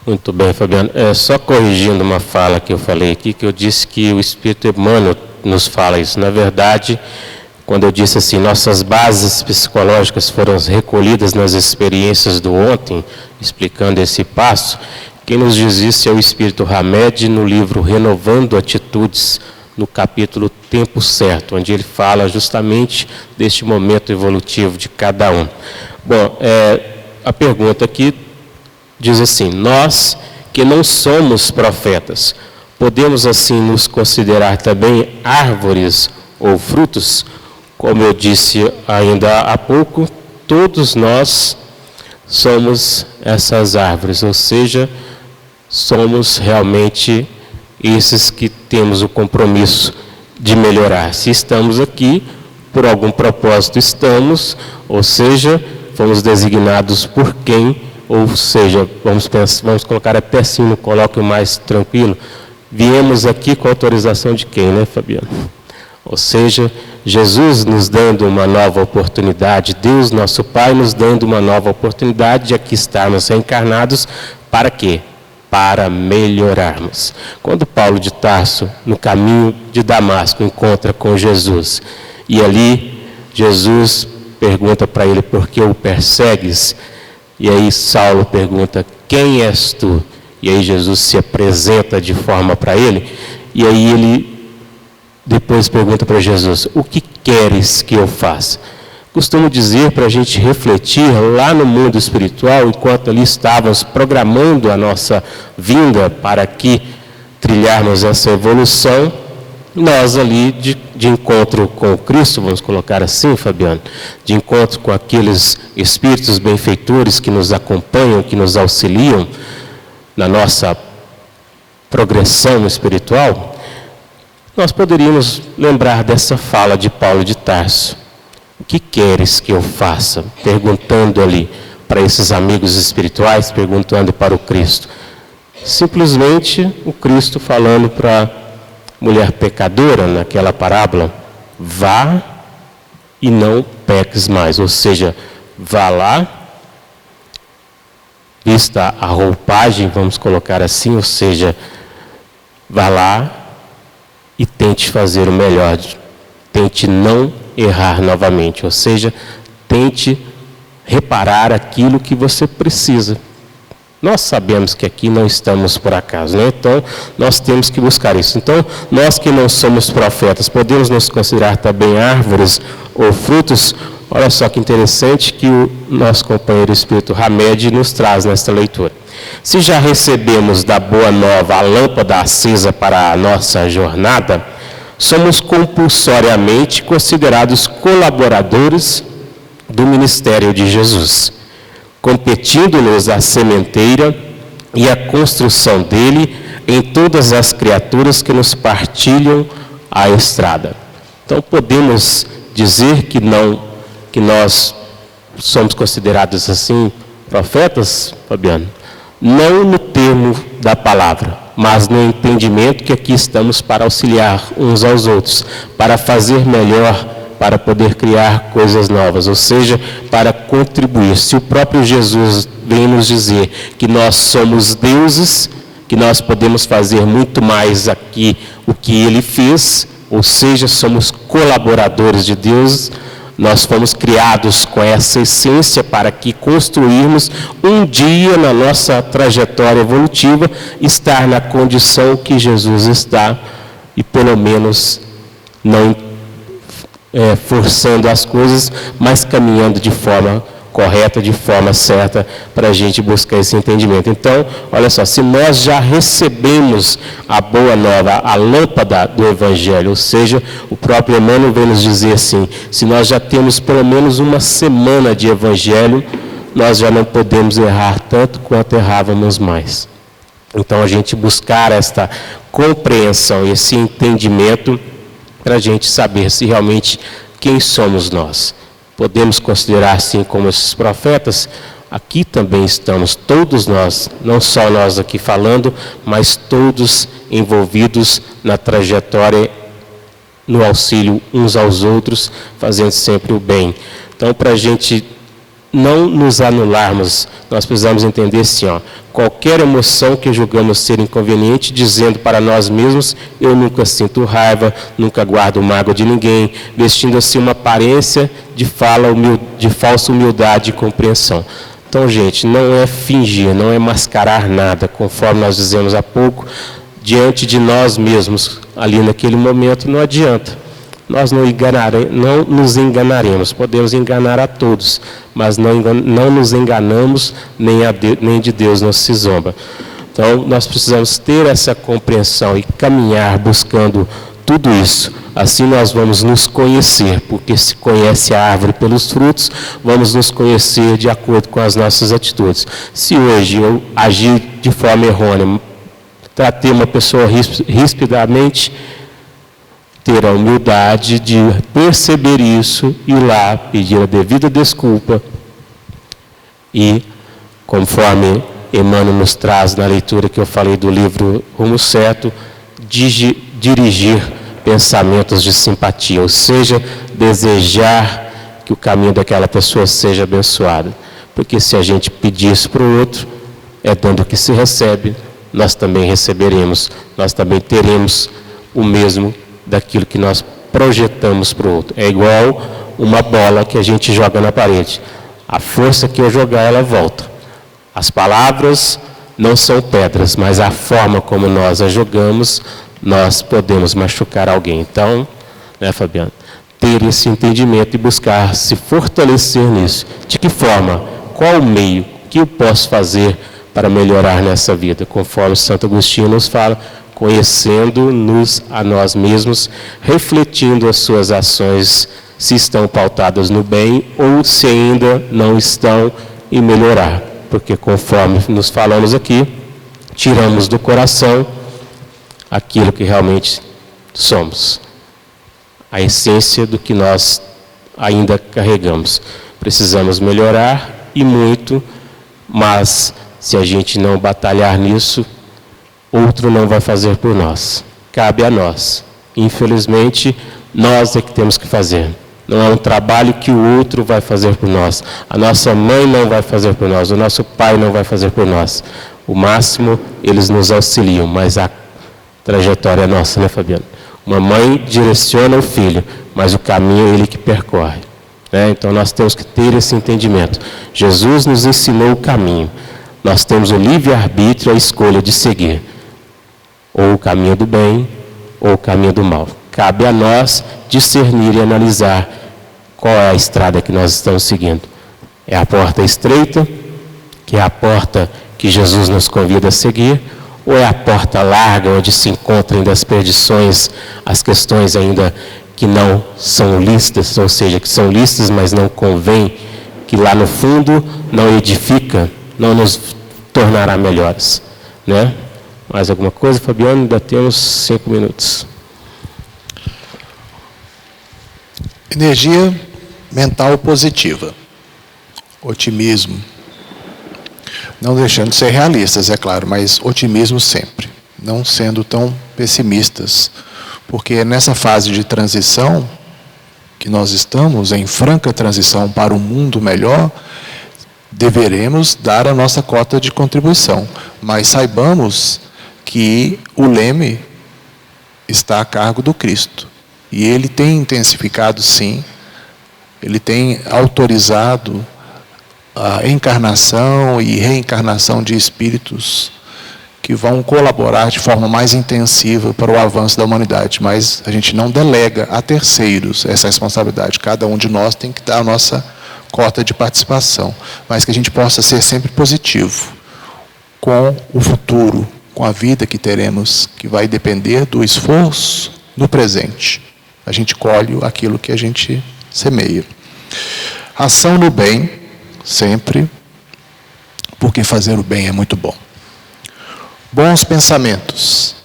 Muito bem, Fabiano. Só corrigindo uma fala que eu falei aqui, que eu disse que o Espírito Emmanuel nos fala isso. Na verdade, quando eu disse assim, nossas bases psicológicas foram recolhidas nas experiências do ontem, explicando esse passo, quem nos diz isso é o Espírito Hamed, no livro Renovando Atitudes, no capítulo Tempo Certo, onde ele fala justamente deste momento evolutivo de cada um. Bom, a pergunta aqui diz assim, nós que não somos profetas, podemos assim nos considerar também árvores ou frutos? Como eu disse ainda há pouco, todos nós somos essas árvores, ou seja, somos realmente esses que temos o compromisso de melhorar. Se estamos aqui, por algum propósito estamos, ou seja, fomos designados por quem. Ou seja, vamos colocar até assim, no colóquio mais tranquilo, viemos aqui com autorização de quem, Fabiano? Ou seja, Jesus nos dando uma nova oportunidade, Deus nosso Pai nos dando uma nova oportunidade de aqui estarmos reencarnados, para quê? Para melhorarmos. Quando Paulo de Tarso, no caminho de Damasco, encontra com Jesus, e ali Jesus pergunta para ele, por que o persegues? E aí Saulo pergunta, quem és tu? E aí Jesus se apresenta de forma para ele, e aí ele depois pergunta para Jesus, o que queres que eu faça? Costumo dizer para a gente refletir lá no mundo espiritual, enquanto ali estávamos programando a nossa vinda para que trilharmos essa evolução, nós ali de encontro com o Cristo, vamos colocar assim, Fabiano, de encontro com aqueles espíritos benfeitores que nos acompanham, que nos auxiliam na nossa progressão espiritual, nós poderíamos lembrar dessa fala de Paulo de Tarso. O que queres que eu faça? Perguntando ali para esses amigos espirituais, perguntando para o Cristo. Simplesmente o Cristo falando para a mulher pecadora, naquela parábola, vá e não peques mais. Ou seja, vá lá, vista a roupagem, vamos colocar assim, ou seja, vá lá e tente fazer o melhor, tente não errar novamente, ou seja, tente reparar aquilo que você precisa. Nós sabemos que aqui não estamos por acaso, né? Então nós temos que buscar isso. Então, nós que não somos profetas, podemos nos considerar também árvores ou frutos. Olha só que interessante que o nosso companheiro Espírito Hamed nos traz nesta leitura. Se já recebemos da boa nova a lâmpada acesa para a nossa jornada, somos compulsoriamente considerados colaboradores do ministério de Jesus, competindo-nos a sementeira e a construção dele em todas as criaturas que nos partilham a estrada. Então podemos dizer que nós somos considerados assim profetas, Fabiano? Não no termo da palavra, mas no entendimento que aqui estamos para auxiliar uns aos outros, para fazer melhor, para poder criar coisas novas, ou seja, para contribuir. Se o próprio Jesus vem nos dizer que nós somos deuses, que nós podemos fazer muito mais aqui o que ele fez, ou seja, somos colaboradores de Deus, nós fomos criados com essa essência para que construirmos um dia na nossa trajetória evolutiva, estar na condição que Jesus está e pelo menos não forçando as coisas, mas caminhando de forma correta, de forma certa, para a gente buscar esse entendimento. Então, olha só, se nós já recebemos a boa nova, a lâmpada do Evangelho, ou seja, o próprio Emmanuel vem nos dizer assim, se nós já temos pelo menos uma semana de Evangelho, nós já não podemos errar tanto quanto errávamos mais. Então, a gente buscar esta compreensão, esse entendimento, para a gente saber se realmente quem somos nós. Podemos considerar assim como esses profetas, aqui também estamos, todos nós, não só nós aqui falando, mas todos envolvidos na trajetória, no auxílio uns aos outros, fazendo sempre o bem. Então, para a gente não nos anularmos, nós precisamos entender assim, qualquer emoção que julgamos ser inconveniente, dizendo para nós mesmos, eu nunca sinto raiva, nunca guardo mágoa de ninguém, vestindo assim uma aparência de falsa humildade e compreensão. Então, gente, não é fingir, não é mascarar nada, conforme nós dizemos há pouco, diante de nós mesmos, ali naquele momento, não adianta. Nós não nos enganaremos, podemos enganar a todos, mas não nos enganamos, nem de Deus não se zomba. Então, nós precisamos ter essa compreensão e caminhar buscando tudo isso. Assim nós vamos nos conhecer, porque se conhece a árvore pelos frutos, vamos nos conhecer de acordo com as nossas atitudes. Se hoje eu agir de forma errônea, tratei uma pessoa rispidamente, ter a humildade de perceber isso, ir lá, pedir a devida desculpa e, conforme Emmanuel nos traz na leitura que eu falei do livro Rumo Certo, dirigir pensamentos de simpatia, ou seja, desejar que o caminho daquela pessoa seja abençoado. Porque se a gente pedir isso para o outro, é dando o que se recebe, nós também receberemos, nós também teremos o mesmo daquilo que nós projetamos para o outro. É igual uma bola que a gente joga na parede. A força que eu jogar, ela volta. As palavras não são pedras, mas a forma como nós a jogamos, nós podemos machucar alguém. Então, né, Fabiano? ter esse entendimento e buscar se fortalecer nisso. De que forma? Qual o meio? O que eu posso fazer para melhorar nessa vida? Conforme Santo Agostinho nos fala, conhecendo-nos a nós mesmos, refletindo as suas ações, se estão pautadas no bem ou se ainda não estão, e melhorar. Porque conforme nos falamos aqui, tiramos do coração aquilo que realmente somos. A essência do que nós ainda carregamos. Precisamos melhorar e muito, mas se a gente não batalhar nisso, outro não vai fazer por nós. Cabe a nós. Infelizmente, nós é que temos que fazer. Não é um trabalho que o outro vai fazer por nós. A nossa mãe não vai fazer por nós. O nosso pai não vai fazer por nós. O máximo, eles nos auxiliam, mas a trajetória é nossa, né, Fabiano? Uma mãe direciona o filho, mas o caminho é ele que percorre. Né? Então, nós temos que ter esse entendimento. Jesus nos ensinou o caminho. Nós temos o livre-arbítrio, a escolha de seguir ou o caminho do bem ou o caminho do mal. Cabe a nós discernir e analisar qual é a estrada que nós estamos seguindo. É a porta estreita, que é a porta que Jesus nos convida a seguir, ou é a porta larga, onde se encontram ainda as perdições, as questões ainda que não são listas, ou seja, que são listas, mas não convém, que lá no fundo não edifica, não nos tornará melhores, né? Mais alguma coisa, Fabiano? Ainda temos 5 minutos. Energia mental positiva. Otimismo. Não deixando de ser realistas, é claro, mas otimismo sempre. Não sendo tão pessimistas. Porque nessa fase de transição, que nós estamos, em franca transição para um mundo melhor, deveremos dar a nossa cota de contribuição. Mas saibamos que o leme está a cargo do Cristo. E ele tem intensificado, sim, ele tem autorizado a encarnação e reencarnação de espíritos que vão colaborar de forma mais intensiva para o avanço da humanidade. Mas a gente não delega a terceiros essa responsabilidade. Cada um de nós tem que dar a nossa cota de participação. Mas que a gente possa ser sempre positivo com o futuro, com a vida que teremos, que vai depender do esforço no presente. A gente colhe aquilo que a gente semeia. Ação no bem, sempre, porque fazer o bem é muito bom. Bons pensamentos.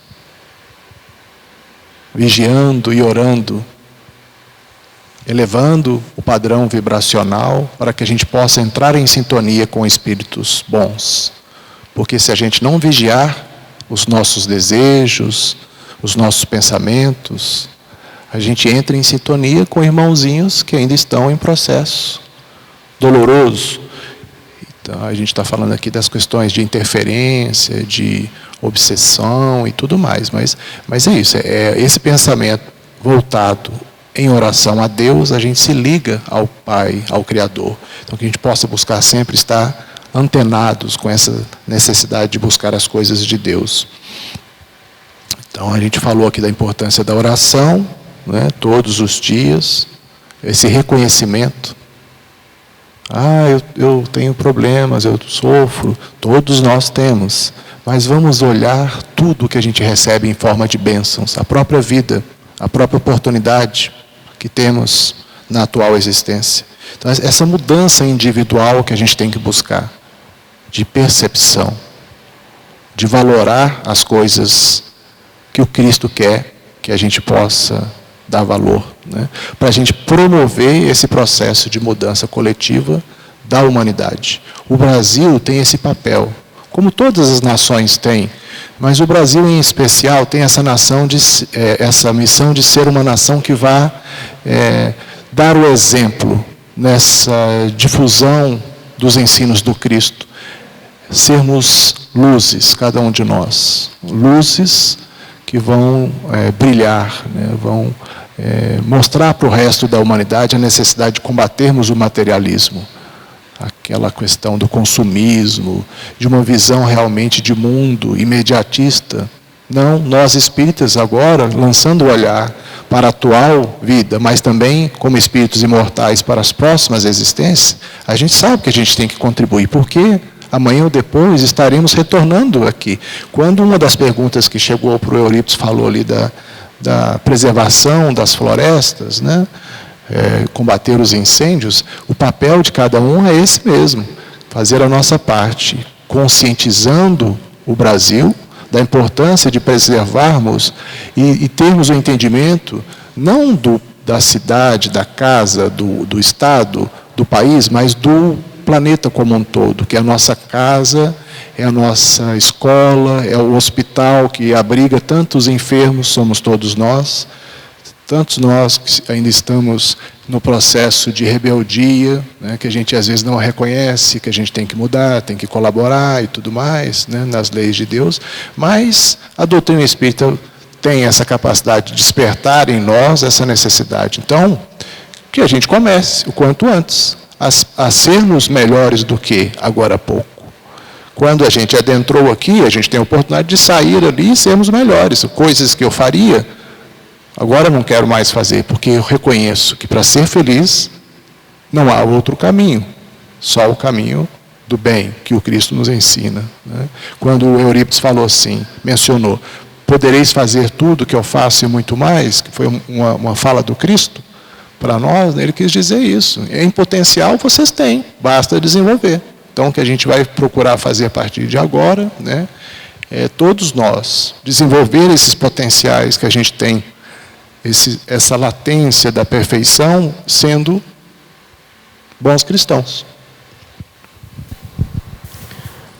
Vigiando e orando, elevando o padrão vibracional para que a gente possa entrar em sintonia com espíritos bons. Porque se a gente não vigiar os nossos desejos, os nossos pensamentos, a gente entra em sintonia com irmãozinhos que ainda estão em processo doloroso. Então, a gente está falando aqui das questões de interferência, de obsessão e tudo mais. Mas é isso, é esse pensamento voltado em oração a Deus, a gente se liga ao Pai, ao Criador. Então, que a gente possa buscar sempre estar antenados com essa necessidade de buscar as coisas de Deus. Então, a gente falou aqui da importância da oração, né, todos os dias, esse reconhecimento. Eu tenho problemas, eu sofro, todos nós temos. Mas vamos olhar tudo que a gente recebe em forma de bênçãos, a própria vida, a própria oportunidade que temos na atual existência. Então, essa mudança individual que a gente tem que buscar, de percepção, de valorar as coisas que o Cristo quer que a gente possa dar valor, né? Para a gente promover esse processo de mudança coletiva da humanidade. O Brasil tem esse papel, como todas as nações têm, mas o Brasil em especial tem essa missão de ser uma nação que vá dar o exemplo nessa difusão dos ensinos do Cristo. Sermos luzes, cada um de nós, luzes que vão brilhar, né? Vão mostrar para o resto da humanidade a necessidade de combatermos o materialismo, aquela questão do consumismo, de uma visão realmente de mundo imediatista, Não, nós espíritas agora, lançando o olhar para a atual vida, mas também como espíritos imortais para as próximas existências, a gente sabe que a gente tem que contribuir, porque amanhã ou depois estaremos retornando aqui. Quando uma das perguntas que chegou para o Eurípides falou ali da preservação das florestas, né? Combater os incêndios, o papel de cada um é esse mesmo, fazer a nossa parte, conscientizando o Brasil da importância de preservarmos e termos o entendimento, não da cidade, da casa, do estado, do país, mas do planeta como um todo, que é a nossa casa, é a nossa escola, é o hospital que abriga tantos enfermos, somos todos nós, tantos nós que ainda estamos no processo de rebeldia, né, que a gente às vezes não reconhece, que a gente tem que mudar, tem que colaborar e tudo mais, né, nas leis de Deus, mas a doutrina espírita tem essa capacidade de despertar em nós essa necessidade. Então, que a gente comece o quanto antes a sermos melhores do que agora há pouco. Quando a gente adentrou aqui, a gente tem a oportunidade de sair ali e sermos melhores. Coisas que eu faria, agora não quero mais fazer, porque eu reconheço que para ser feliz não há outro caminho, só o caminho do bem que o Cristo nos ensina, né? Quando o Eurípides falou assim, mencionou, podereis fazer tudo que eu faço e muito mais, que foi uma fala do Cristo para nós, né? Ele quis dizer isso. Em potencial vocês têm, basta desenvolver. Então o que a gente vai procurar fazer a partir de agora, né? Todos nós desenvolver esses potenciais que a gente tem, essa latência da perfeição, sendo bons cristãos.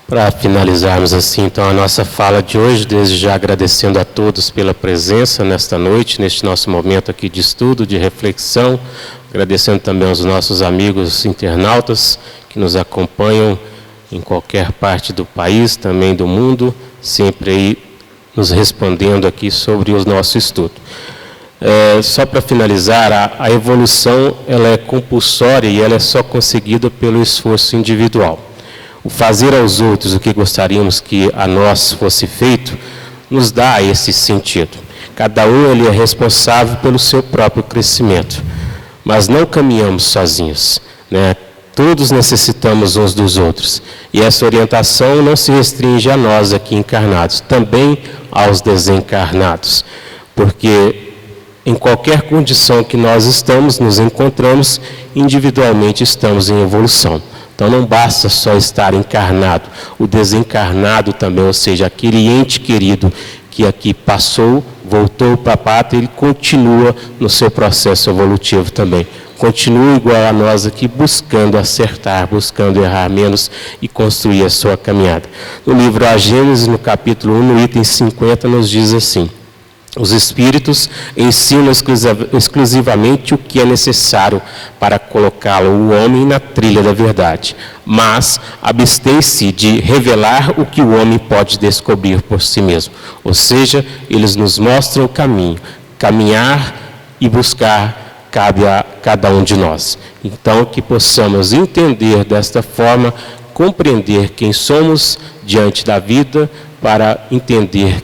Para finalizarmos assim, então, a nossa fala de hoje, desde já agradecendo a todos pela presença nesta noite, neste nosso momento aqui de estudo, de reflexão, agradecendo também aos nossos amigos internautas que nos acompanham em qualquer parte do país, também do mundo, sempre aí nos respondendo aqui sobre o nosso estudo. Só para finalizar, a evolução ela é compulsória e ela é só conseguida pelo esforço individual. O fazer aos outros o que gostaríamos que a nós fosse feito, nos dá esse sentido. Cada um ele é responsável pelo seu próprio crescimento, mas não caminhamos sozinhos, né? Todos necessitamos uns dos outros. E essa orientação não se restringe a nós aqui encarnados, também aos desencarnados, porque em qualquer condição que nós estamos, nos encontramos, individualmente estamos em evolução. Então não basta só estar encarnado, o desencarnado também, ou seja, aquele ente querido que aqui passou, voltou para a pátria, ele continua no seu processo evolutivo também. Continua igual a nós aqui, buscando acertar, buscando errar menos e construir a sua caminhada. No livro A Gênese, no capítulo 1, no item 50, nos diz assim: os espíritos ensinam exclusivamente o que é necessário para colocá-lo, o homem, na trilha da verdade, mas abstêm-se de revelar o que o homem pode descobrir por si mesmo. Ou seja, eles nos mostram o caminho. Caminhar e buscar cabe a cada um de nós. Então, que possamos entender desta forma, compreender quem somos diante da vida, para entender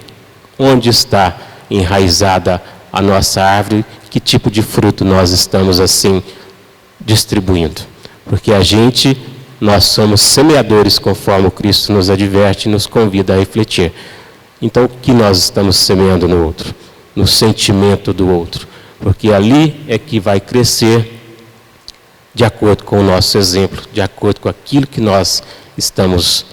onde está enraizada a nossa árvore, que tipo de fruto nós estamos assim distribuindo. Porque nós somos semeadores, conforme o Cristo nos adverte e nos convida a refletir. Então, o que nós estamos semeando no outro? No sentimento do outro. Porque ali é que vai crescer de acordo com o nosso exemplo, de acordo com aquilo que nós estamos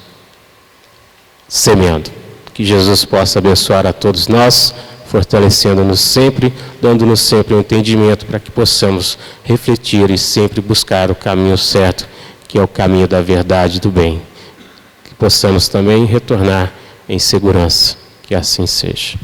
semeando. Que Jesus possa abençoar a todos nós, fortalecendo-nos sempre, dando-nos sempre um entendimento para que possamos refletir e sempre buscar o caminho certo, que é o caminho da verdade e do bem. Que possamos também retornar em segurança. Que assim seja.